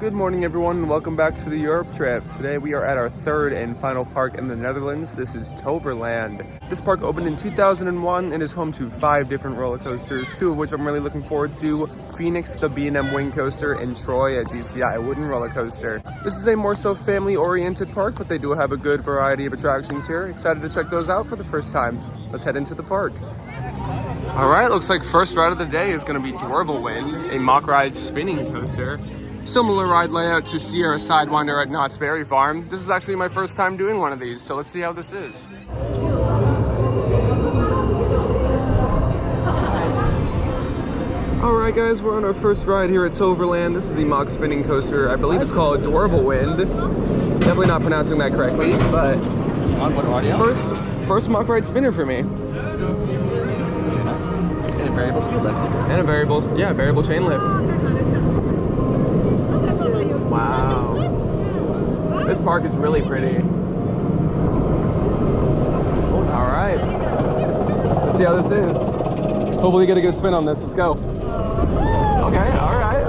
Good morning everyone and welcome back to the Europe trip. Today we are at our third and final park in the Netherlands. This is Toverland. This park opened in 2001 and is home to 5 different roller coasters, 2 of which I'm really looking forward to. Phoenix, the B&M Wing Coaster, and Troy, a GCI wooden roller coaster. This is a more so family oriented park, but they do have a good variety of attractions here. Excited to check those out for the first time. Let's head into the park. All right, looks like first ride of the day is gonna be Toverland, a mock ride spinning coaster. Similar ride layout to Sierra Sidewinder at Knott's Berry Farm. This is actually my first time doing one of these, so let's see how this is. All right guys, we're on our first ride here at Toverland. This is the mock spinning coaster. I believe it's called Wind. Definitely not pronouncing that correctly, but first mock ride spinner for me. And a variable speed lift. And a variable chain lift. Wow. This park is really pretty. All right. Let's see how this is. Hopefully get a good spin on this. Let's go. Okay, all right.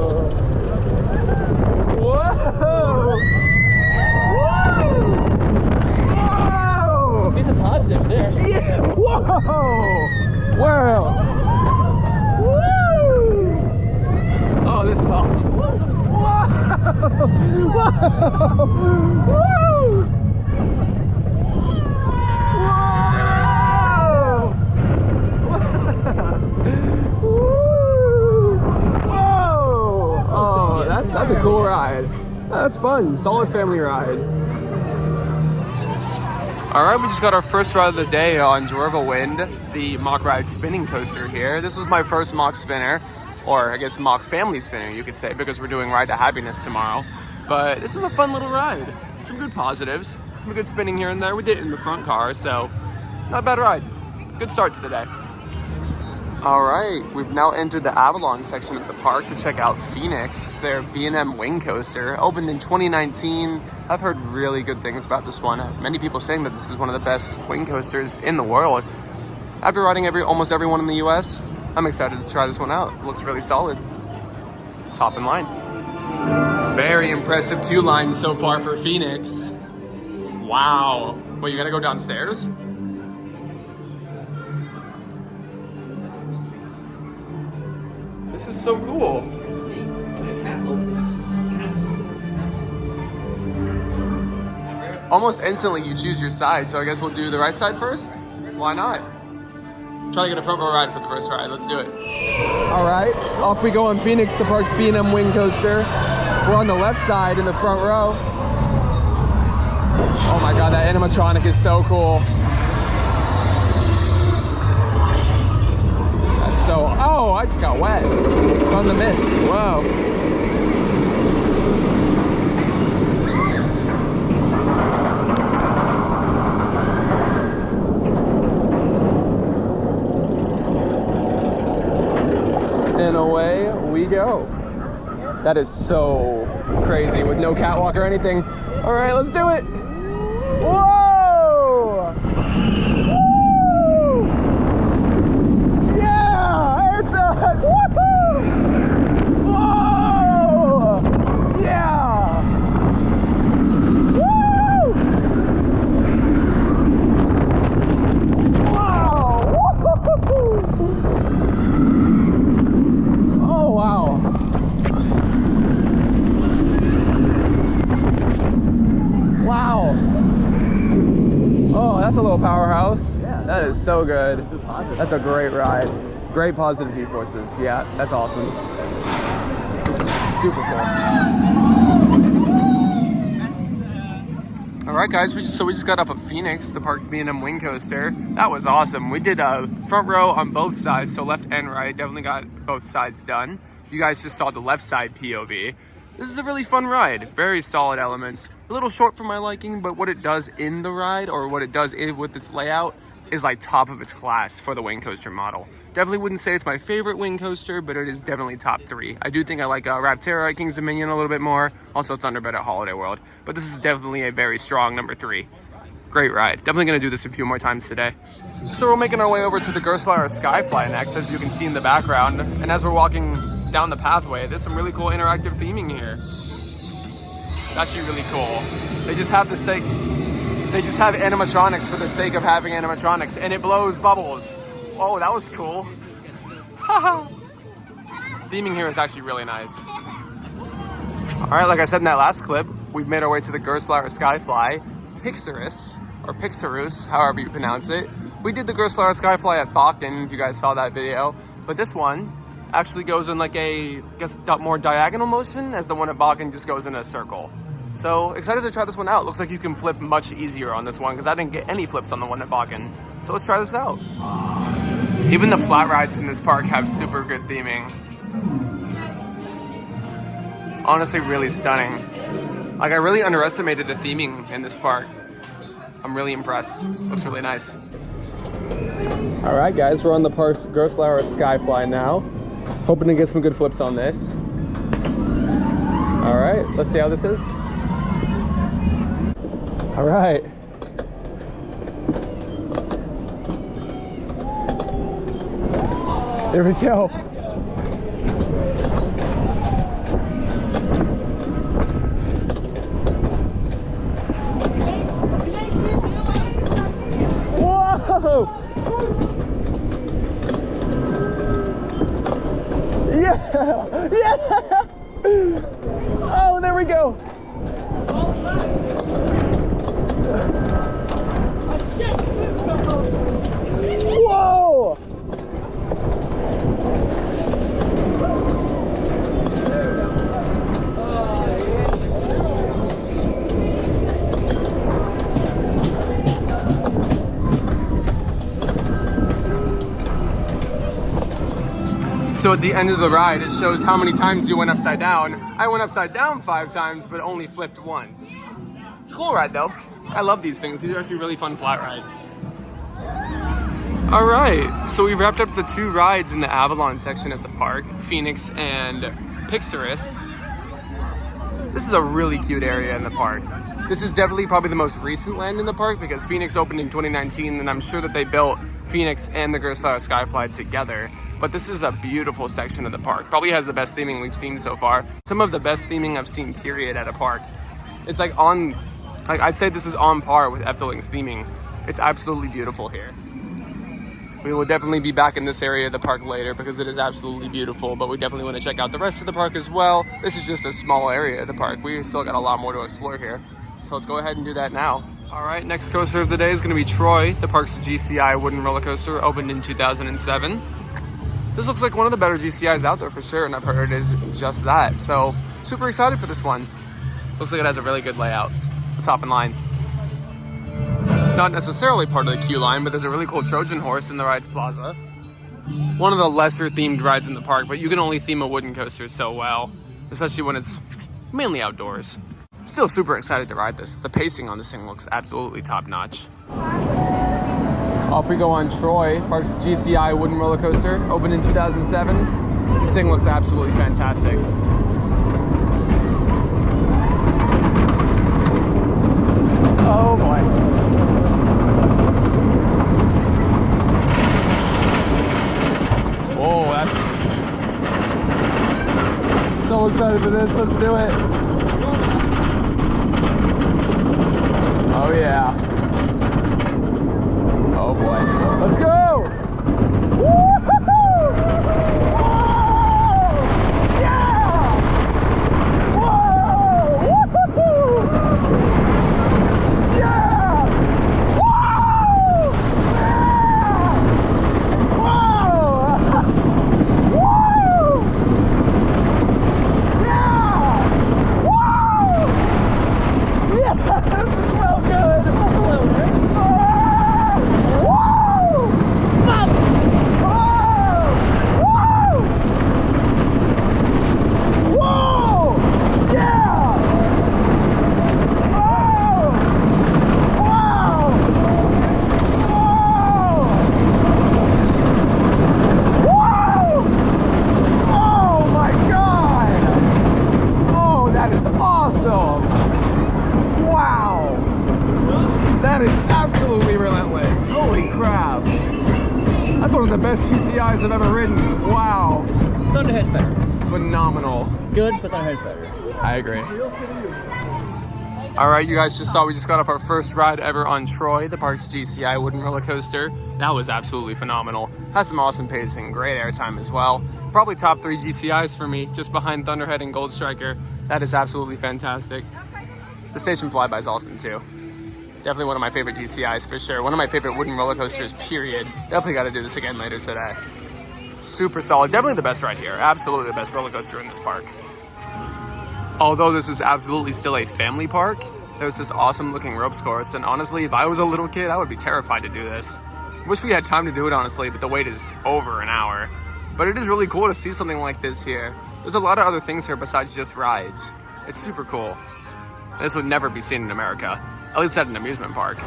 Whoa! Whoa! See some positives there. Yeah. Whoa! Wow! Woo! Oh, this is awesome. Whoa! Whoa! Woo! Whoa! Oh, that's a cool ride. That's fun. Solid family ride. All right, we just got our first ride of the day on Wind, the mock ride spinning coaster here. This was my first mock spinner, or I guess mock family spinner, you could say, because we're doing Ride to Happiness tomorrow. But this is a fun little ride. Some good positives, some good spinning here and there. We did it in the front car, so not a bad ride. Good start to the day. All right, we've now entered the Avalon section of the park to check out Phoenix, their B&M Wing Coaster. Opened in 2019. I've heard really good things about this one. Many people saying that this is one of the best wing coasters in the world. After riding almost every one in the US, I'm excited to try this one out. It looks really solid. Let's hop in line. Very impressive queue line so far for Phoenix. Wow. Wait, you gotta go downstairs? This is so cool. Almost instantly you choose your side, so I guess we'll do the right side first? Why not? Try to get a front row ride for the first ride. Let's do it. All right, off we go on Phoenix, the park's B&M Wing Coaster. We're on the left side in the front row. Oh my God, that animatronic is so cool. That's so, oh, I just got wet on the mist, whoa. And away we go. That is so crazy with no catwalk or anything. All right, let's do it. Whoa! Woo! Yeah, it's a woohoo! Whoa! Yeah! Woo! Wow! Woo-hoo-hoo-hoo! Oh, wow. Wow. Oh, that's a little powerhouse. Yeah. That is so good. That's a great ride. Great positive V-forces. Yeah, that's awesome. Super cool. All right, guys, we just got off of Phoenix, the park's B&M Wing Coaster. That was awesome. We did a front row on both sides, so left and right. Definitely got both sides done. You guys just saw the left side POV. This is a really fun ride. Very solid elements. A little short for my liking, but what it does in the ride, or what it does with this layout, is like top of its class for the wing coaster model. Definitely wouldn't say it's my favorite wing coaster, but it is definitely top 3. I do think I like Rapterra at Kings Dominion a little bit more. Also Thunderbird at Holiday World. But this is definitely a very strong number 3. Great ride. Definitely going to do this a few more times today. So we're making our way over to the Gerstlauer Skyfly next, as you can see in the background. And as we're walking down the pathway, there's some really cool interactive theming here. It's actually really cool. They just have animatronics for the sake of having animatronics, and it blows bubbles. Oh, that was cool. Theming here is actually really nice. All right, like I said in that last clip, we've made our way to the Gerstlauer Skyfly, Pixarus, or Pixarus, however you pronounce it. We did the Gerstlauer Skyfly at Bakken, if you guys saw that video, but this one actually goes in like a, I guess, more diagonal motion, as the one at Bakken just goes in a circle. So excited to try this one out. Looks like you can flip much easier on this one because I didn't get any flips on the one at Bakken. So let's try this out. Even the flat rides in this park have super good theming. Honestly, really stunning. Like, I really underestimated the theming in this park. I'm really impressed. Looks really nice. All right, guys, we're on the park's Gerstlauer Skyfly now. Hoping to get some good flips on this. All right, let's see how this is. All right. Here we go. Whoa! Yeah! Yeah! Oh, there we go. Whoa! So at the end of the ride, it shows how many times you went upside down. I went upside down 5 times, but only flipped once. It's a cool ride though. I love these things. These are actually really fun flat rides. All right, so we wrapped up the 2 rides in the Avalon section at the park, Phoenix and Pixarus. This is a really cute area in the park. This is definitely probably the most recent land in the park because Phoenix opened in 2019, and I'm sure that they built Phoenix and the Gerstlauer Skyfly together. But this is a beautiful section of the park. Probably has the best theming we've seen so far. Some of the best theming I've seen, period, at a park. It's like I'd say this is on par with Efteling's theming. It's absolutely beautiful here. We will definitely be back in this area of the park later because it is absolutely beautiful, but we definitely want to check out the rest of the park as well. This is just a small area of the park. We still got a lot more to explore here. So let's go ahead and do that now. All right, next coaster of the day is going to be Troy, the park's GCI wooden roller coaster, opened in 2007. This looks like one of the better GCIs out there for sure, and I've heard it is just that. So super excited for this one. Looks like it has a really good layout. Let's hop in line. Not necessarily part of the queue line, but there's a really cool Trojan horse in the rides plaza. One of the lesser themed rides in the park, but you can only theme a wooden coaster so well, especially when it's mainly outdoors. Still super excited to ride this. The pacing on this thing looks absolutely top notch. Off we go on Troy, park's GCI wooden roller coaster, opened in 2007. This thing looks absolutely fantastic. Oh boy. Whoa, that's so excited for this. Let's do it. Oh yeah. Oh boy. Let's go! Woo-hoo-hoo! Whoa! Yeah! Whoa! Woo-hoo-hoo! Yeah! Whoa! Yeah! Whoa! Woo! Yeah! Whoa! Yeah! This is so good! That's one of the best GCIs I've ever ridden. Wow. Thunderhead's better. Phenomenal. Good, but Thunderhead's better. I agree. All right, you guys just saw we just got off our first ride ever on Troy, the park's GCI wooden roller coaster. That was absolutely phenomenal. Has some awesome pacing, great airtime as well. Probably top 3 GCIs for me, just behind Thunderhead and Gold Striker. That is absolutely fantastic. The station flyby is awesome too. Definitely one of my favorite GCIs for sure. One of my favorite wooden roller coasters, period. Definitely got to do this again later today. Super solid. Definitely the best ride here. Absolutely the best roller coaster in this park. Although this is absolutely still a family park, there's this awesome looking ropes course. And honestly, if I was a little kid, I would be terrified to do this. Wish we had time to do it, honestly, but the wait is over an hour. But it is really cool to see something like this here. There's a lot of other things here besides just rides. It's super cool. This would never be seen in America, at least at an amusement park.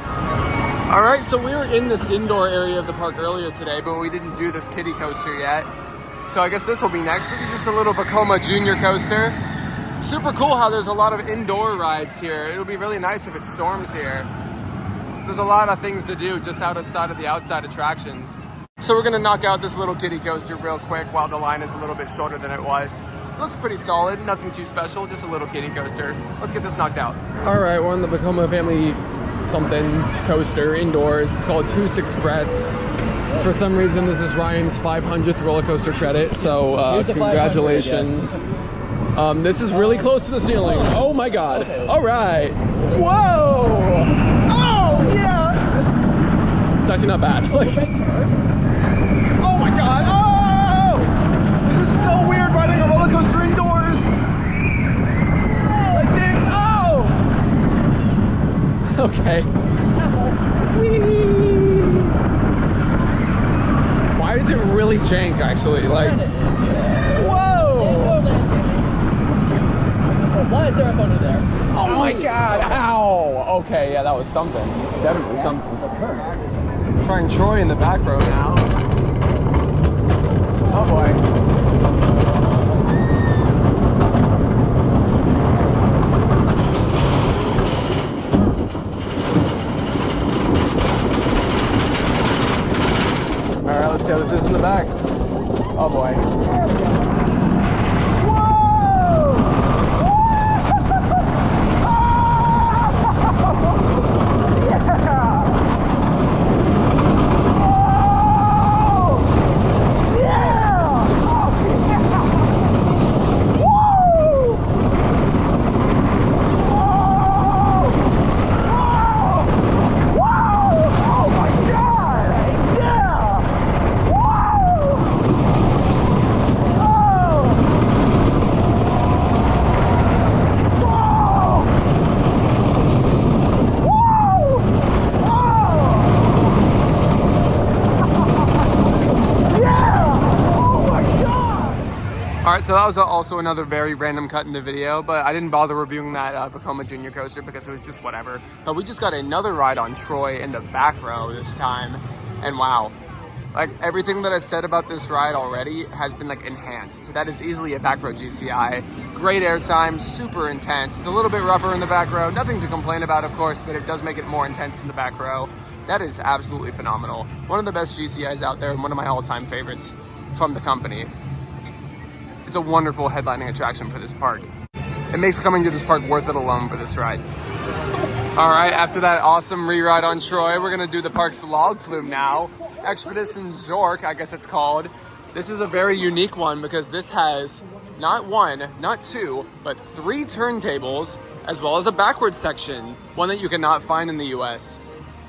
All right, so we were in this indoor area of the park earlier today, but we didn't do this kiddie coaster yet. So I guess this will be next. This is just a little Vekoma Junior coaster. Super cool how there's a lot of indoor rides here. It'll be really nice if it storms here. There's a lot of things to do just outside of the outside attractions. So we're gonna knock out this little kiddie coaster real quick while the line is a little bit shorter than it was. Looks pretty solid, nothing too special, just a little kiddie coaster. Let's get this knocked out. All right, we're on the Vekoma family something coaster indoors. It's called Toos Express. For some reason, this is Ryan's 500th roller coaster credit, so congratulations. This is really close to the ceiling. Oh my God. Okay. All right. Whoa. Oh, yeah. It's actually not bad. Like, oh my God. Oh! This is so weird riding a roller coaster indoors. Like this. Oh! Okay. Why is it really jank, actually? Like, whoa! Why is there a photo there? Oh my God. Ow! Okay, yeah, that was something. Definitely something. Trying Troy in the back row now. Oh boy. All right, let's see how this is in the back. Oh boy. Alright, so that was also another very random cut in the video, but I didn't bother reviewing that Vekoma Junior coaster because it was just whatever. But we just got another ride on Troy in the back row this time, and wow. Like, everything that I said about this ride already has been, like, enhanced. That is easily a back row GCI. Great airtime, super intense. It's a little bit rougher in the back row. Nothing to complain about, of course, but it does make it more intense in the back row. That is absolutely phenomenal. One of the best GCIs out there and one of my all-time favorites from the company. It's a wonderful headlining attraction for this park. It makes coming to this park worth it alone for this ride. All right, after that awesome re-ride on Troy, we're gonna do the park's log flume now. Expedition Zork, I guess it's called. This is a very unique one because this has not one, not two, but 3 turntables, as well as a backwards section, one that you cannot find in the US.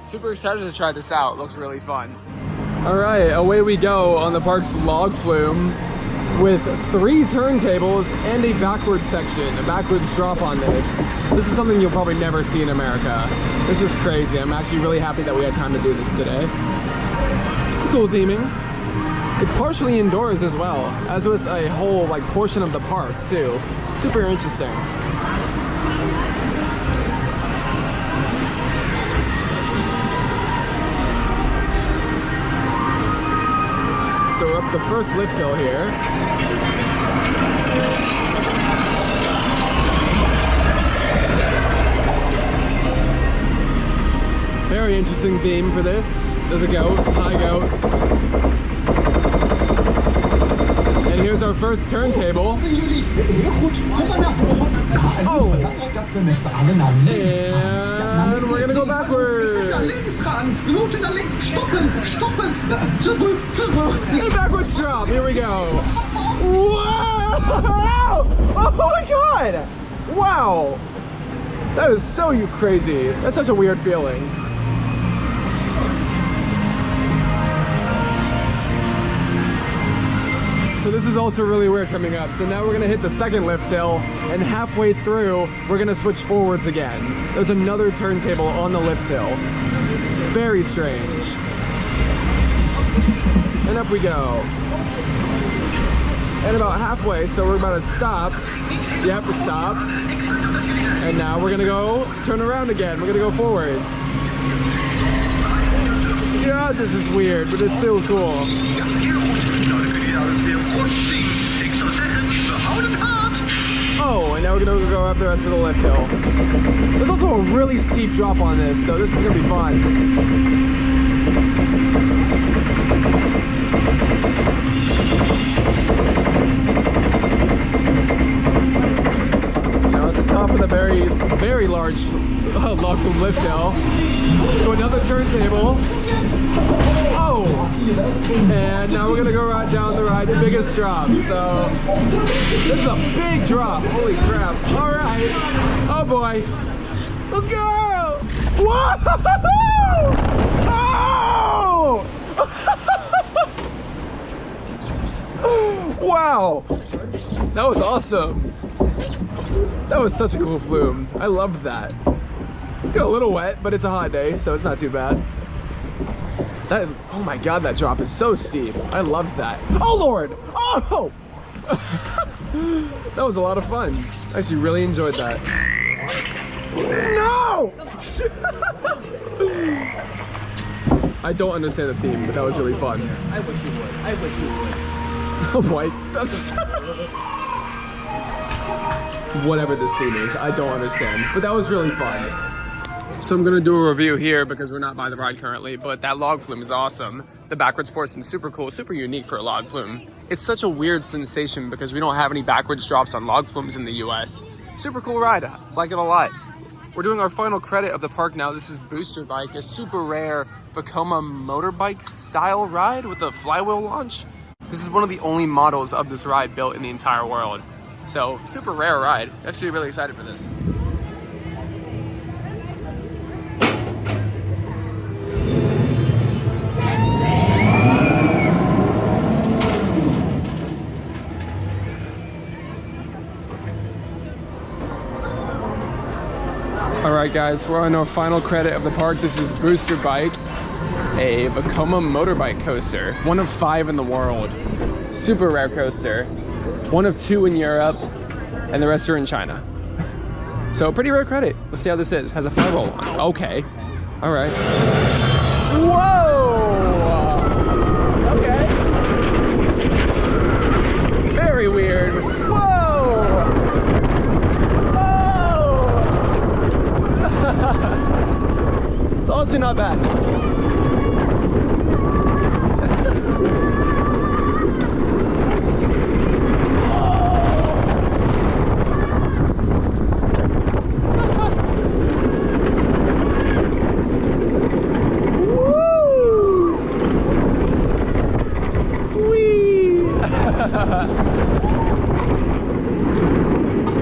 Super excited to try this out, looks really fun. All right, away we go on the park's log flume with 3 turntables and a backwards section, a backwards drop on this. This is something you'll probably never see in America. This is crazy. I'm actually really happy that we had time to do this today. Some cool theming. It's partially indoors as well, as with a whole like portion of the park too. Super interesting. So we're up the first lift hill here. Very interesting theme for this. There's a goat, high goat. And here's our first turntable. Oh! And we're gonna go backwards. And backwards drop, here we go. Wow! Oh my god! Wow! That is so crazy. That's such a weird feeling. So this is also really weird coming up. So now we're gonna hit the second lift hill, and halfway through, we're gonna switch forwards again. There's another turntable on the lift hill. Very strange. And up we go. And about halfway, so we're about to stop. You have to stop. And now we're gonna go turn around again. We're gonna go forwards. Yeah, this is weird, but it's still cool. Oh, and now we're gonna go up the rest of the lift hill. There's also a really steep drop on this, so this is gonna be fun. Now at the top of the very large log flume lift hill to another turntable. Oh! And now we're gonna go right down the ride's biggest drop. So this is a big drop. Holy crap! All right. Oh boy. Let's go! Whoa! Oh! Wow! That was awesome. That was such a cool flume. I loved that. Got a little wet, but it's a hot day, so it's not too bad. That, oh my god, that drop is so steep. I loved that. Oh lord! Oh! That was a lot of fun. I actually really enjoyed that. No! I don't understand the theme, but that was really fun. I wish you would. I wish you would. Oh boy. Whatever this theme is, I don't understand. But that was really fun. So I'm gonna do a review here because we're not by the ride currently, but that log flume is awesome. The backwards portion is super cool, super unique for a log flume. It's such a weird sensation because we don't have any backwards drops on log flumes in the US. Super cool ride, I like it a lot. We're doing our final credit of the park now. This is Booster Bike, a super rare Vekoma motorbike style ride with a flywheel launch. This is one of the only models of this ride built in the entire world. So super rare ride. Actually really excited for this. All right guys, we're on our final credit of the park. This is Booster Bike, a Vekoma motorbike coaster. One of 5 in the world. Super rare coaster. One of 2 in Europe, and the rest are in China. So pretty rare credit. Let's see how this is. Has a flywheel on. Okay. All right. Whoa! Okay. Very weird. Whoa! Whoa! It's also not bad.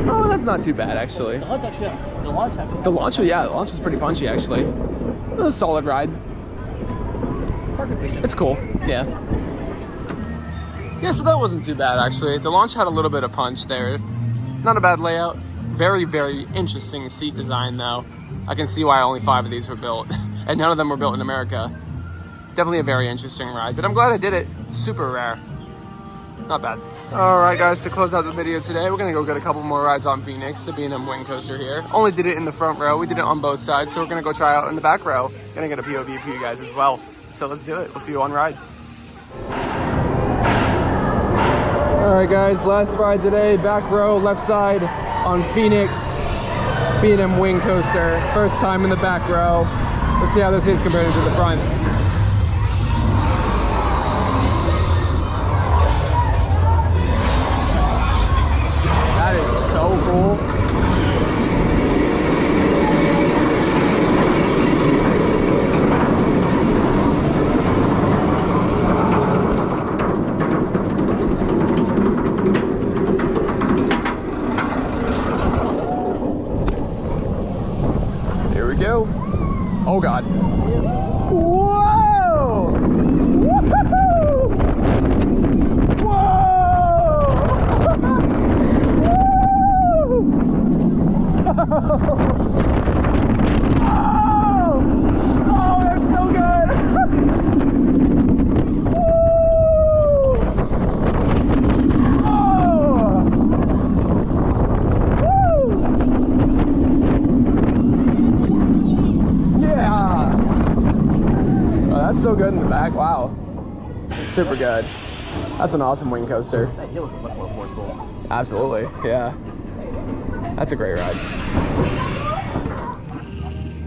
Oh, that's not too bad actually. The launch was pretty punchy actually. It was a solid ride. It's cool, yeah. Yeah, so that wasn't too bad actually. The launch had a little bit of punch there. Not a bad layout. Very, very interesting seat design though. I can see why only 5 of these were built, and none of them were built in America. Definitely a very interesting ride, but I'm glad I did it. Super rare. Not bad. All right, guys, to close out the video today, we're gonna go get a couple more rides on Phoenix, the B&M Wing Coaster here. Only did it in the front row. We did it on both sides, so we're gonna go try out in the back row. Gonna get a POV for you guys as well. So let's do it. We'll see you on ride. All right, guys, last ride today, back row, left side on Phoenix, B&M Wing Coaster. First time in the back row. Let's see how this is compared to the front. Oh God. Whoa! Woo-hoo-hoo! Oh, that's so good! Yeah! Oh, that's so good in the back. Wow. Super good. That's an awesome wing coaster. That hill is much more forceful. Absolutely, yeah. That's a great ride.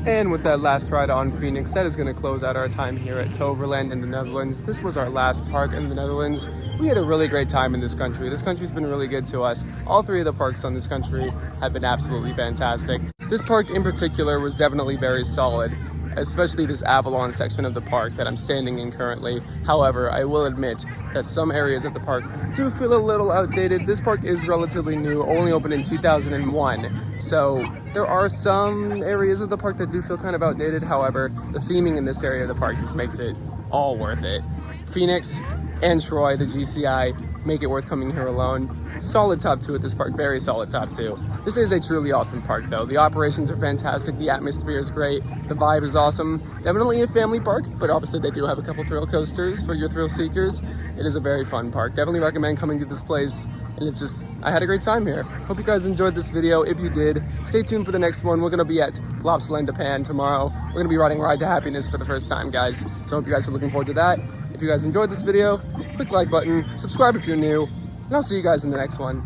And with that last ride on Phoenix, that is going to close out our time here at Toverland in the Netherlands. This was our last park in the Netherlands. We had a really great time in this country. This country's been really good to us. All three of the parks on this country have been absolutely fantastic. This park in particular was definitely very solid, especially this Avalon section of the park that I'm standing in currently. However, I will admit that some areas of the park do feel a little outdated. This park is relatively new, only opened in 2001. So there are some areas of the park that do feel kind of outdated. However, the theming in this area of the park just makes it all worth it. Phoenix and Troy, the GCI, make it worth coming here alone. Solid top 2 at this park, very solid top 2. This is a truly awesome park though. The operations are fantastic, the atmosphere is great, the vibe is awesome. Definitely a family park, but obviously they do have a couple thrill coasters for your thrill seekers. It is a very fun park. Definitely recommend coming to this place, and it's just, I had a great time here. Hope you guys enjoyed this video. If you did, stay tuned for the next one. We're gonna be at Plopsland Japan tomorrow. We're gonna be riding Ride to Happiness for the first time, guys. So I hope you guys are looking forward to that. If you guys enjoyed this video, click the like button, subscribe if you're new, and I'll see you guys in the next one.